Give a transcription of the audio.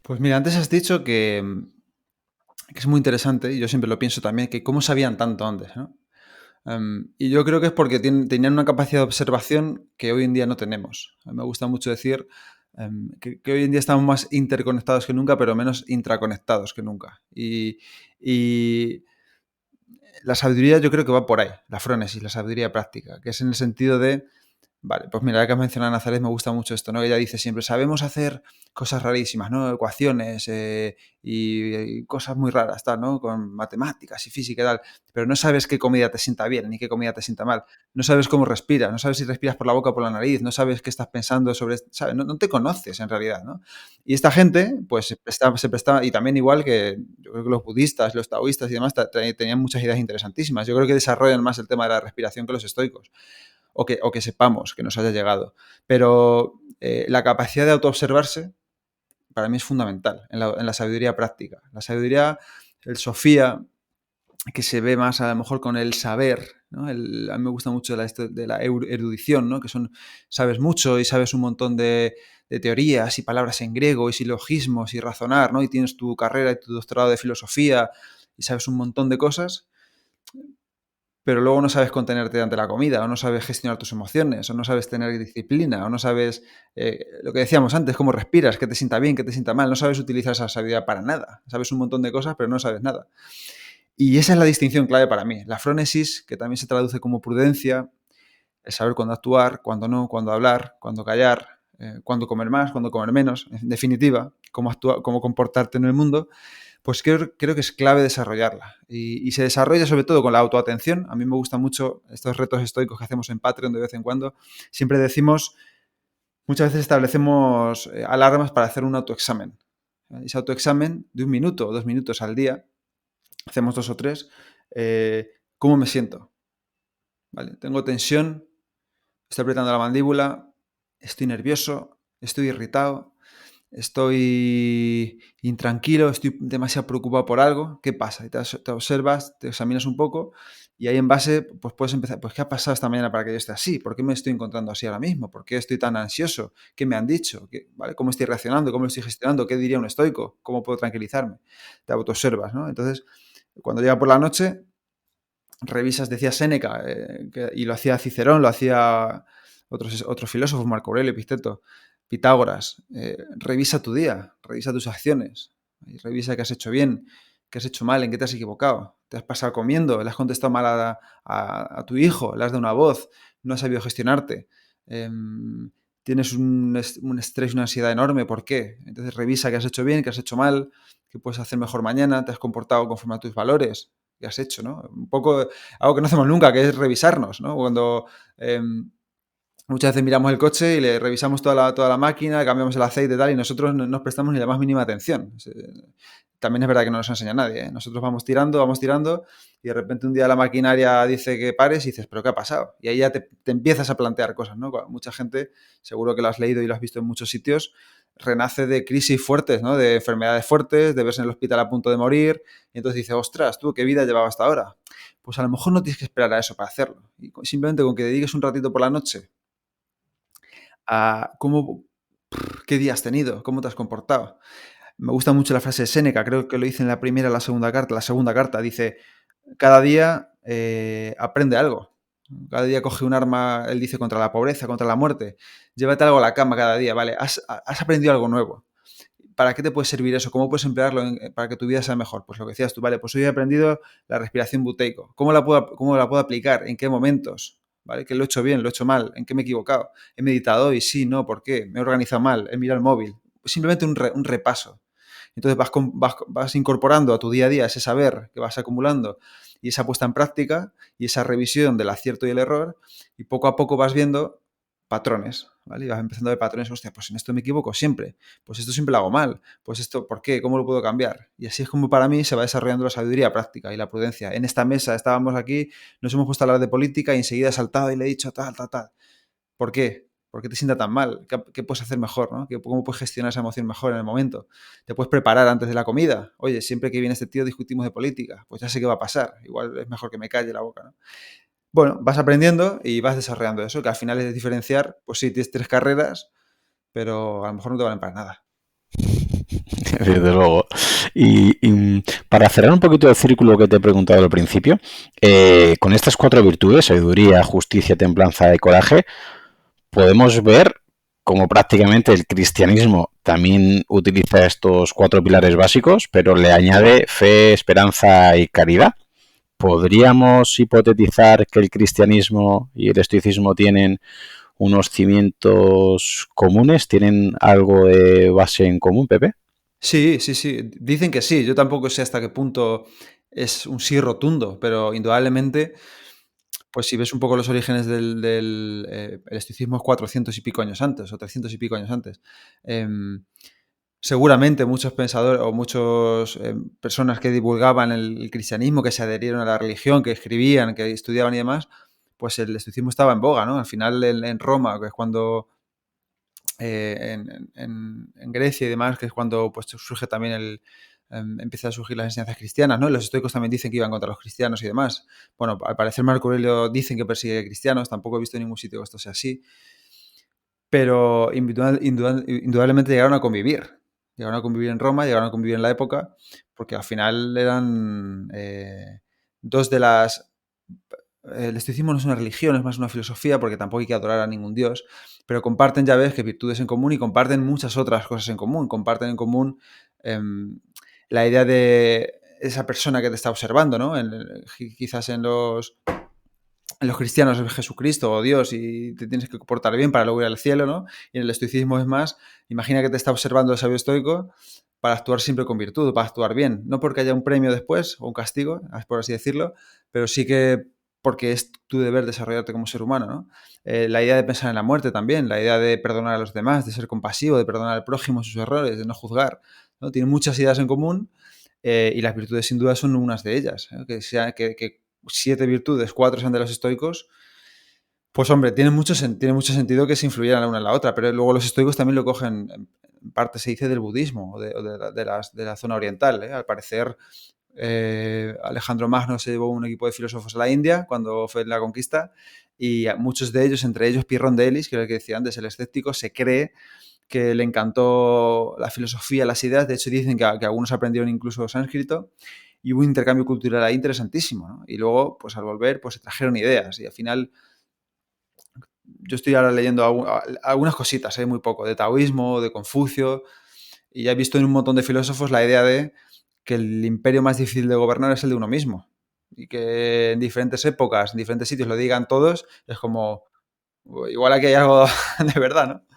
Pues mira, antes has dicho que es muy interesante, y yo siempre lo pienso también, que cómo sabían tanto antes, ¿no? Y yo creo que es porque tenían una capacidad de observación que hoy en día no tenemos. A mí me gusta mucho decir que hoy en día estamos más interconectados que nunca, pero menos intraconectados que nunca. Y la sabiduría yo creo que va por ahí, la frónesis, la sabiduría práctica, que es en el sentido de, vale, pues mira, ya que has mencionado a Nazaret, me gusta mucho esto, ¿no? Ella dice siempre, sabemos hacer cosas rarísimas, ¿no? Ecuaciones y cosas muy raras, tal, ¿no? Con matemáticas y física y tal, pero no sabes qué comida te sienta bien ni qué comida te sienta mal. No sabes cómo respiras, no sabes si respiras por la boca o por la nariz, no sabes qué estás pensando sobre, ¿sabes? No te conoces en realidad, ¿no? Y esta gente, pues se prestaba, y también igual que yo creo que los budistas, los taoístas y demás tenían muchas ideas interesantísimas. Yo creo que desarrollan más el tema de la respiración que los estoicos o que sepamos que nos haya llegado. Pero la capacidad de autoobservarse para mí es fundamental en la sabiduría práctica. La sabiduría, el sofía, que se ve más a lo mejor con el saber, ¿no? A mí me gusta mucho de la erudición, ¿no? Que sabes mucho y sabes un montón de teorías y palabras en griego y silogismos y razonar, ¿no? Y tienes tu carrera y tu doctorado de filosofía y sabes un montón de cosas, pero luego no sabes contenerte ante la comida, o no sabes gestionar tus emociones, o no sabes tener disciplina, o no sabes, lo que decíamos antes, cómo respiras, qué te sienta bien, qué te sienta mal, no sabes utilizar esa sabiduría para nada. Sabes un montón de cosas, pero no sabes nada. Y esa es la distinción clave para mí. La frónesis, que también se traduce como prudencia, el saber cuándo actuar, cuándo no, cuándo hablar, cuándo callar, cuándo comer más, cuándo comer menos, en definitiva, cómo comportarte en el mundo, pues creo que es clave desarrollarla. Y se desarrolla sobre todo con la autoatención. A mí me gustan mucho estos retos estoicos que hacemos en Patreon de vez en cuando. Siempre decimos, muchas veces establecemos alarmas para hacer un autoexamen. Ese autoexamen de 1 minuto o 2 minutos al día, hacemos 2 o 3, ¿cómo me siento? ¿Vale? Tengo tensión, estoy apretando la mandíbula, estoy nervioso, estoy irritado, estoy intranquilo, estoy demasiado preocupado por algo. ¿Qué pasa? Y te observas, te examinas un poco y ahí en base pues puedes empezar, pues ¿qué ha pasado esta mañana para que yo esté así? ¿Por qué me estoy encontrando así ahora mismo? ¿Por qué estoy tan ansioso? ¿Qué me han dicho? ¿Vale? ¿Cómo estoy reaccionando? ¿Cómo lo estoy gestionando? ¿Qué diría un estoico? ¿Cómo puedo tranquilizarme? Te autoobservas, ¿no? Entonces, cuando llega por la noche, revisas, decía Séneca, y lo hacía Cicerón, lo hacía otros filósofos, Marco Aurelio, Epicteto, Pitágoras. Revisa tu día, revisa tus acciones, y revisa qué has hecho bien, qué has hecho mal, en qué te has equivocado. Te has pasado comiendo, le has contestado mal a tu hijo, le has dado una voz, no has sabido gestionarte. Tienes un estrés y una ansiedad enorme, ¿por qué? Entonces revisa qué has hecho bien, qué has hecho mal, qué puedes hacer mejor mañana, te has comportado conforme a tus valores, qué has hecho, ¿no? Un poco algo que no hacemos nunca, que es revisarnos, ¿no? Cuando muchas veces miramos el coche y le revisamos toda la máquina, cambiamos el aceite y tal, y nosotros no nos prestamos ni la más mínima atención. También es verdad que no nos enseña nadie, ¿eh? Nosotros vamos tirando, y de repente un día la maquinaria dice que pares y dices, ¿pero qué ha pasado? Y ahí ya te empiezas a plantear cosas, ¿no? Mucha gente, seguro que lo has leído y lo has visto en muchos sitios, renace de crisis fuertes, ¿no? De enfermedades fuertes, de verse en el hospital a punto de morir, y entonces dice, ostras, ¿tú qué vida llevaba hasta ahora? Pues a lo mejor no tienes que esperar a eso para hacerlo. Y simplemente con que dediques un ratito por la noche a qué día has tenido, cómo te has comportado. Me gusta mucho la frase de Séneca, creo que lo dice en la primera o la segunda carta. La segunda carta dice, cada día aprende algo. Cada día coge un arma, él dice, contra la pobreza, contra la muerte. Llévate algo a la cama cada día, ¿vale? Has aprendido algo nuevo. ¿Para qué te puede servir eso? ¿Cómo puedes emplearlo para que tu vida sea mejor? Pues lo que decías tú, vale, pues hoy he aprendido la respiración buteico. ¿Cómo la puedo aplicar? ¿En qué momentos? ¿Vale? ¿Que lo he hecho bien? ¿Lo he hecho mal? ¿En qué me he equivocado? ¿He meditado hoy? Sí, no, ¿por qué? ¿Me he organizado mal? ¿He mirado el móvil? Simplemente un repaso. Entonces vas incorporando a tu día a día ese saber que vas acumulando y esa puesta en práctica y esa revisión del acierto y el error, y poco a poco vas viendo patrones, ¿vale? Y vas empezando a ver patrones, hostia, pues en esto me equivoco siempre, pues esto siempre lo hago mal, pues esto, ¿por qué? ¿Cómo lo puedo cambiar? Y así es como para mí se va desarrollando la sabiduría práctica y la prudencia. En esta mesa estábamos aquí, nos hemos puesto a hablar de política y enseguida he saltado y le he dicho tal, tal, tal. ¿Por qué? ¿Por qué te sienta tan mal? ¿Qué puedes hacer mejor? ¿No? ¿Cómo puedes gestionar esa emoción mejor en el momento? ¿Te puedes preparar antes de la comida? Oye, siempre que viene este tío discutimos de política, pues ya sé qué va a pasar. Igual es mejor que me calle la boca, ¿no? Bueno, vas aprendiendo y vas desarrollando eso, que al final es diferenciar, pues sí, tienes 3 carreras, pero a lo mejor no te valen para nada. Desde luego. Para cerrar un poquito el círculo que te he preguntado al principio, con estas cuatro virtudes, sabiduría, justicia, templanza y coraje, podemos ver cómo prácticamente el cristianismo también utiliza estos cuatro pilares básicos, pero le añade fe, esperanza y caridad. ¿Podríamos hipotetizar que el cristianismo y el estoicismo tienen unos cimientos comunes? ¿Tienen algo de base en común, Pepe? Sí, sí, sí. Dicen que sí. Yo tampoco sé hasta qué punto es un sí rotundo, pero indudablemente, pues si ves un poco los orígenes el estoicismo es 400 y pico años antes, o 300 y pico años antes. Em, Seguramente muchos pensadores o muchas personas que divulgaban el cristianismo, que se adherieron a la religión, que escribían, que estudiaban y demás, pues el estoicismo estaba en boga, ¿no? Al final en Roma, que es cuando en Grecia y demás, que es cuando pues, surge también empiezan a surgir las enseñanzas cristianas, ¿no? Los estoicos también dicen que iban contra los cristianos y demás. Bueno, al parecer Marco Aurelio dicen que persigue cristianos, tampoco he visto en ningún sitio que esto sea así, pero indudablemente llegaron a convivir. Llegaron a convivir en Roma, llegaron a convivir en la época, porque al final eran dos de las el estoicismo no es una religión, es más una filosofía, porque tampoco hay que adorar a ningún dios, pero comparten, ya ves, que virtudes en común y comparten muchas otras cosas en común. Comparten en común em, la idea de esa persona que te está observando, ¿no? Quizás en los cristianos es Jesucristo o Dios y te tienes que comportar bien para luego ir al cielo, ¿no? Y en el estoicismo es más, imagina que te está observando el sabio estoico para actuar siempre con virtud, para actuar bien. No porque haya un premio después o un castigo, por así decirlo, pero sí que porque es tu deber desarrollarte como ser humano, ¿no? La idea de pensar en la muerte también, la idea de perdonar a los demás, de ser compasivo, de perdonar al prójimo sus errores, de no juzgar, ¿no? Tienen muchas ideas en común y las virtudes sin duda son unas de ellas. ¿Eh? Que 7 virtudes, 4 sean de los estoicos, pues hombre, tiene mucho sentido que se influyeran la una en la otra, pero luego los estoicos también lo cogen, en parte se dice del budismo o de la zona oriental. ¿Eh? Al parecer, Alejandro Magno se llevó un equipo de filósofos a la India cuando fue la conquista y a muchos de ellos, entre ellos Pirrón de Elis, que era el que decía antes, el escéptico, se cree que le encantó la filosofía, las ideas. De hecho, dicen que algunos aprendieron incluso sánscrito y hubo un intercambio cultural ahí interesantísimo, ¿no? Y luego, pues al volver, pues se trajeron ideas y al final yo estoy ahora leyendo algunas cositas, muy poco, de taoísmo, de Confucio, y ya he visto en un montón de filósofos la idea de que el imperio más difícil de gobernar es el de uno mismo. Y que en diferentes épocas, en diferentes sitios lo digan todos, es como, igual aquí hay algo de verdad, ¿no?